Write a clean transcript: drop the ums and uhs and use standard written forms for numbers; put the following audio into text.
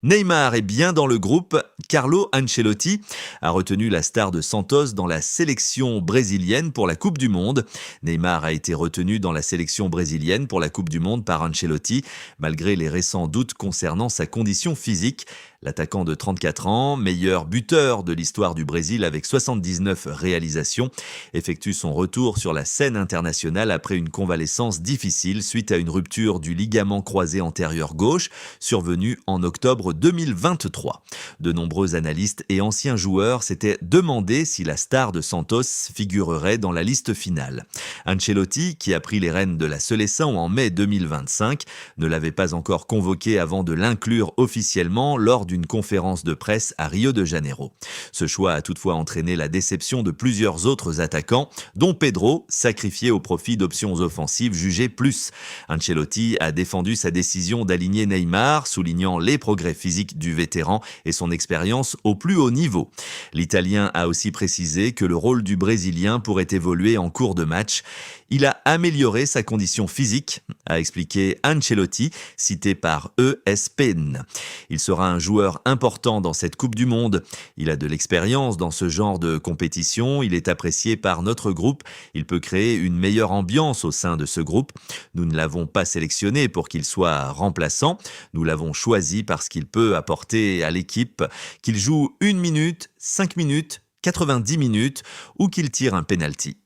Neymar est bien dans le groupe. Carlo Ancelotti a retenu la star de Santos dans la sélection brésilienne pour la Coupe du Monde. Neymar a été retenu dans la sélection brésilienne pour la Coupe du Monde par Ancelotti, malgré les récents doutes concernant sa condition physique. L'attaquant de 34 ans, meilleur buteur de l'histoire du Brésil avec 79 réalisations, effectue son retour sur la scène internationale après une convalescence difficile suite à une rupture du ligament croisé antérieur gauche, survenue en octobre 2023. De nombreux analystes et anciens joueurs s'étaient demandé si la star de Santos figurerait dans la liste finale. Ancelotti, qui a pris les rênes de la Seleção en mai 2025, ne l'avait pas encore convoqué avant de l'inclure officiellement lors d'une conférence de presse à Rio de Janeiro. Ce choix a toutefois entraîné la déception de plusieurs autres attaquants, dont Pedro, sacrifié au profit d'options offensives jugées plus. Ancelotti a défendu sa décision d'aligner Neymar, soulignant les progrès physiques du vétéran et son expérience au plus haut niveau. L'Italien a aussi précisé que le rôle du Brésilien pourrait évoluer en cours de match. Il a amélioré sa condition physique, a expliqué Ancelotti, cité par ESPN. Il sera un joueur important dans cette Coupe du Monde. Il a de l'expérience dans ce genre de compétition, il est apprécié par notre groupe, il peut créer une meilleure ambiance au sein de ce groupe. Nous ne l'avons pas sélectionné pour qu'il soit remplaçant, nous l'avons choisi parce qu'il peut apporter à l'équipe, qu'il joue 1 minute, 5 minutes, 90 minutes ou qu'il tire un penalty.